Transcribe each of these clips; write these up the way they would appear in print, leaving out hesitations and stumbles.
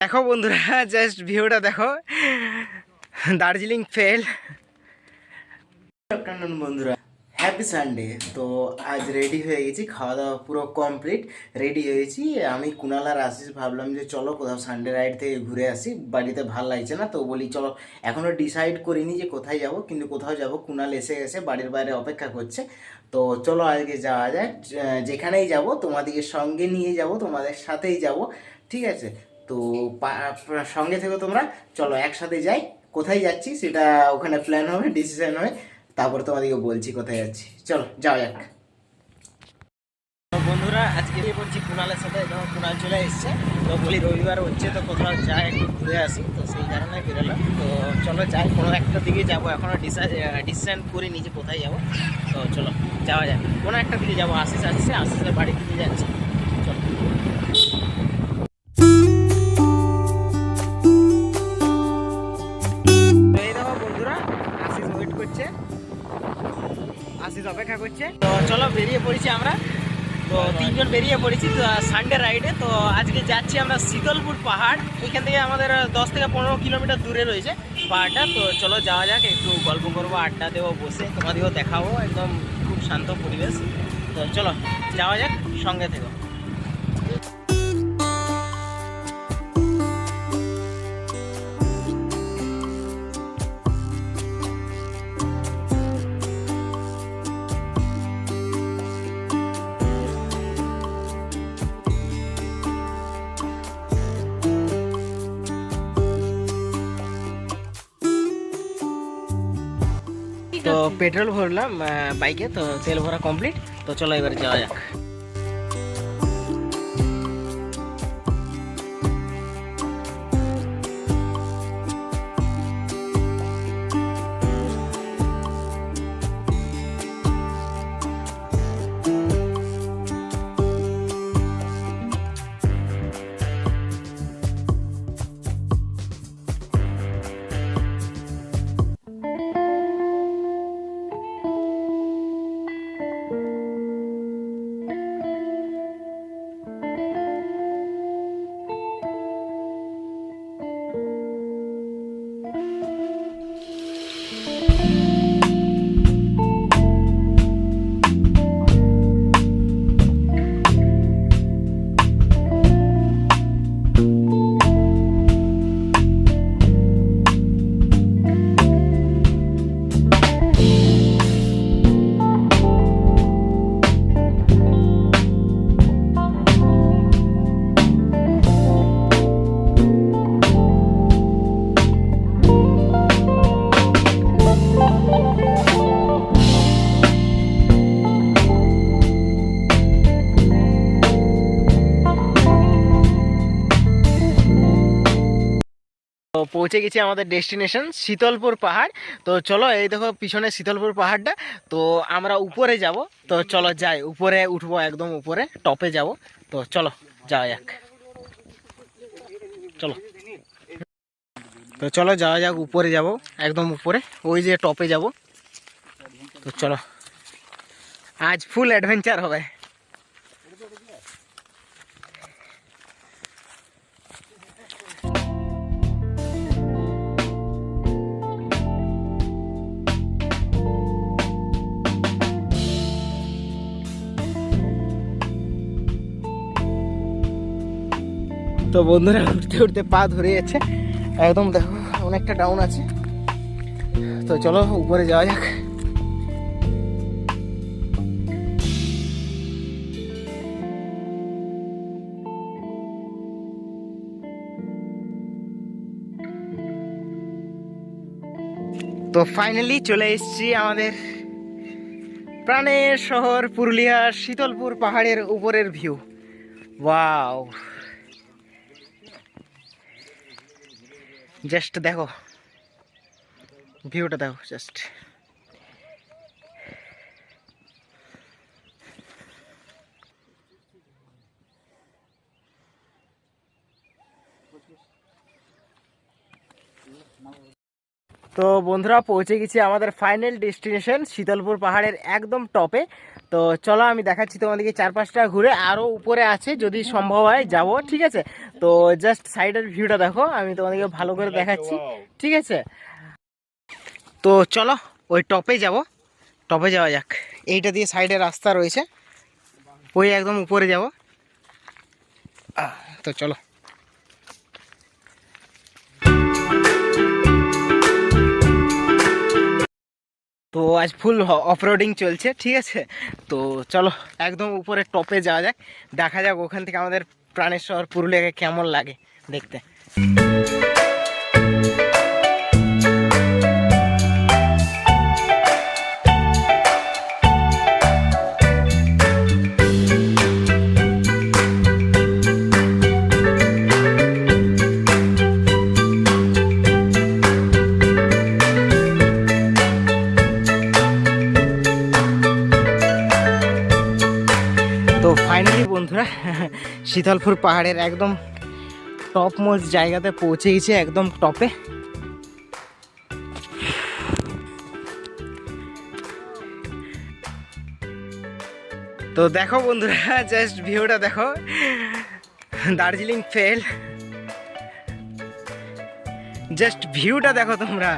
দেখো বন্ধুরা, জাস্ট ভিউটা দেখো। দার্জিলিং ফেল। আফটারনুন বন্ধুরা, হ্যাপি সানডে। তো আজ রেডি হয়ে গেছি, খাওয়া দাওয়া পুরো কমপ্লিট, রেডি হয়েছি। আমি কুনাল আর আশিস ভাবলাম যে চলো কোথাও সানডে রাইড থেকে ঘুরে আসি, বাড়িতে ভাল লাগছে না। তো বলি চলো, এখনও ডিসাইড করিনি যে কোথায় যাব, কিন্তু কোথাও যাব। কুনাল এসে গেছে, বাড়ির বাইরে অপেক্ষা করছে। তো চলো আজকে যাওয়া যাক। যেখানেই যাব তোমাদেরকে সঙ্গে নিয়ে যাব, তোমাদের সাথেই যাব, ঠিক আছে? তো সঙ্গে থেকো তোমরা। চলো একসাথে যাই। কোথায় যাচ্ছি সেটা ওখানে প্ল্যান হবে, ডিসিশন হবে, তারপর তোমাদেরকে বলছি কোথায় যাচ্ছি। চলো যাওয়া যাক। তো বন্ধুরা, আজকে বলছি কুণালের সাথে, যখন কুণাল চলে এসছে তো বলি রবিবার হচ্ছে, তো কোথাও যাই একটু ঘুরে আসি। তো সেই কারণে বেরোলাম। তো চলো যাই, কোনো একটা দিকে যাবো। এখনও ডিসিশন করিনি যে কোথায় যাবো। তো চলো যাওয়া যাক, কোনো একটা দিকে যাবো। আশিস আসছে, আশিসের বাড়ির দিকে যাচ্ছি। চলো। এই দেখো বন্ধুরা, আশিস ওয়েট করছে, আশিস অপেক্ষা করছে। তো চলো বেরিয়ে পড়েছি আমরা। তো তিনজন বেরিয়ে পড়েছি সানডে রাইডে। তো আজকে যাচ্ছি আমরা শীতলপুর পাহাড়। এখান থেকে আমাদের 10 থেকে 15 কিলোমিটার দূরে রয়েছে পাহাড়টা। তো চলো যাওয়া যাক, একটু গল্প করবো, আড্ডা দেবো বসে, তোমাদেরও দেখাবো। একদম খুব শান্ত পরিবেশ। তো চলো যাওয়া যাক, সঙ্গে থেকো। তো পেট্রোল ভরলাম বাইকে, তো তেল ভরা কমপ্লিট। তো চলো এবার যাওয়া যাক। তো পৌঁছে গেছি আমাদের ডেস্টিনেশন শীতলপুর পাহাড়। তো চলো, এই দেখো পিছনে শীতলপুর পাহাড়টা। তো আমরা উপরে যাব। তো চলো যাই, উপরে উঠবো, একদম উপরে টপে যাব। তো চলো যাওয়া যাক। চলো। তো চলো যাওয়া যাক, উপরে যাব, একদম উপরে, ওই যে টপে যাব। তো চলো, আজ ফুল অ্যাডভেঞ্চার হবে। তো বন্ধুরা, উঠতে উঠতে পা ধরে যাচ্ছে একদম, দেখো অনেকটা ডাউন আছে। তো চলো উপরে যাওয়া যাক। তো ফাইনালি চলে এসেছি আমাদের প্রাণের শহর পুরুলিয়ার শীতলপুর পাহাড়ের উপরের ভিউ। ওয়াও, জাস্ট দেখো ভিউটা, দেখো জাস্ট। তো বন্ধুরা পৌঁছে গেছি আমাদের ফাইনাল ডেস্টিনেশন শীতলপুর পাহাড়ের একদম টপে। তো চলো আমি দেখাচ্ছি তোমাদেরকে চারপাশটা ঘুরে, আরও উপরে আছে যদি সম্ভব হয় যাব, ঠিক আছে। তো জাস্ট সাইডের ভিউটা দেখো, আমি তোমাদেরকে ভালো করে দেখাচ্ছি, ঠিক আছে। তো চলো ওই টপে যাব, টপে যাওয়া যাক। এইটা দিয়ে সাইডে রাস্তা রয়েছে, ওই একদম উপরে যাব। তো চলো। তো আজ ফুল অফরোডিং চলছে, ঠিক আছে। তো চলো একদম উপরে টপে যাওয়া যাক, দেখা যাক ওখান থেকে আমাদের প্রাণের শহর পুরুলিয়াকে কেমন লাগে দেখতে। তো ফাইনালি বন্ধুরা শীতলপুর পাহাড়ের একদম টপ মোস্ট জায়গাতে পৌঁছে গেছে, একদম টপে। তো দেখো বন্ধুরা জাস্ট ভিউটা দেখো, দার্জিলিং ফেল, জাস্ট ভিউটা দেখো তোমরা।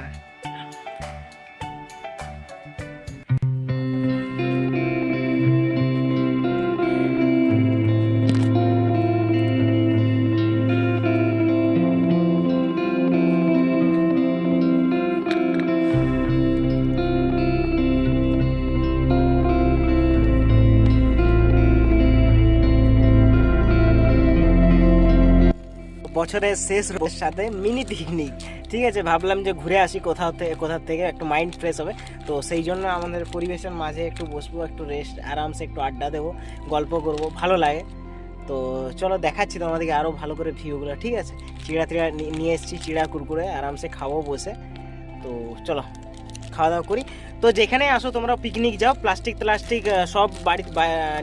বছরের শেষ রোদের সাথে মিনি পিকনিক, ঠিক আছে। ভাবলাম যে ঘুরে আসি কোথা থেকে একটু মাইন্ড ফ্রেশ হবে। তো সেই জন্য আমাদের পরিবেশের মাঝে একটু বসবো, একটু রেস্ট, আরামসে একটু আড্ডা দেবো, গল্প করব, ভালো লাগে। তো চলো দেখাচ্ছি তোমাদেরকে আরও ভালো করে ভিউগুলো, ঠিক আছে। চিড়া নিয়ে এসেছি, চিড়া কুরকুরে, আরামসে খাবো বসে। তো চলো খাওয়া দাওয়া করি। তো যেখানে আসো তোমরা পিকনিক যাও, প্লাস্টিক সব বাড়ি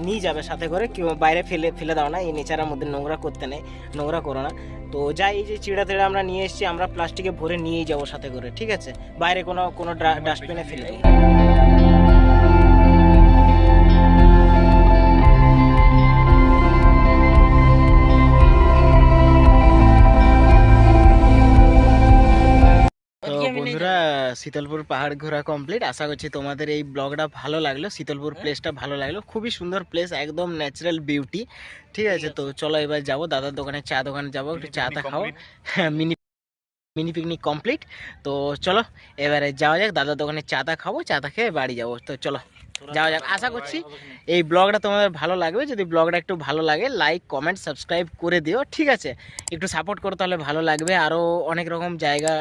নিয়ে যাবে সাথে করে, কেউ বাইরে ফেলে দাও না, এই নেচারের মধ্যে নোংরা করতে নেই, নোংরা করো না। তো যাই, এই যে চিড়া আমরা নিয়ে এসেছি, আমরা প্লাস্টিকে ভরে নিয়েই যাবো সাথে করে, ঠিক আছে। বাইরে কোনো ডাস্টবিনে ফেলে দেবো। তো বন্ধুরা শীতলপুর পাহাড় ঘোরা কমপ্লিট। আশা করছি তোমাদের এই ব্লগটা ভালো লাগলো, শীতলপুর প্লেসটা ভালো লাগলো, খুবই সুন্দর প্লেস, একদম ন্যাচারাল বিউটি, ঠিক আছে। তো চলো এবার যাবো দাদার দোকানে, চা দোকানে যাবো, একটু চাটা খাও। Mini picnic complete. তো চলো এবারে যাওয়া যাক, দাদার দোকানে চাটা খাবো, চাটা খেয়ে বাড়ি যাবো। তো চলো যাওয়া যাক। আশা করছি এই ব্লগটা তোমাদের ভালো লাগবে। যদি ব্লগটা একটু ভালো লাগে লাইক কমেন্ট সাবস্ক্রাইব করে দিও, ঠিক আছে। একটু সাপোর্ট করো, তাহলে ভালো লাগবে। আরও অনেক রকম জায়গা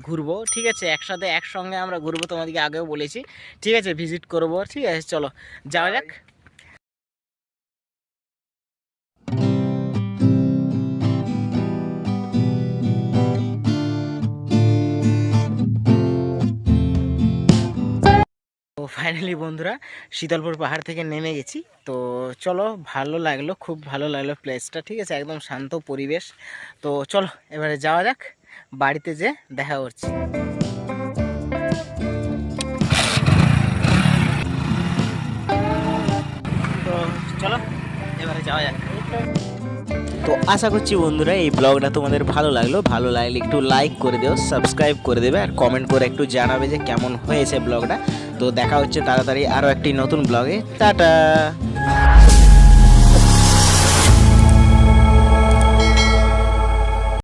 ঘুরবো, ঠিক আছে। একসঙ্গে আমরা ঘুরবো, তোমাদেরকে আগেও বলেছি, ঠিক আছে। ভিজিট করবো, ঠিক আছে। চলো যাওয়া যাক। তো ফাইনালি বন্ধুরা শীতলপুর পাহাড় থেকে নেমে গেছি। তো চলো, ভালো লাগলো, খুব ভালো লাগলো প্লেসটা, ঠিক আছে। একদম শান্ত পরিবেশ। তো চলো এবারে যাওয়া যাক, বাড়িতে যে দেখা করছি। তো চলো এবারে যাওয়া যাক। তো আশা করছি বন্ধুরা এই ব্লগটা তোমাদের ভালো লাগলে একটু লাইক করে দিও, সাবস্ক্রাইব করে দেবে, আর কমেন্ট করে একটু জানাবে যে কেমন হয়েছে ব্লগটা। তো দেখা হচ্ছে তাড়াতাড়ি আরও একটি নতুন ব্লগে। টাটা।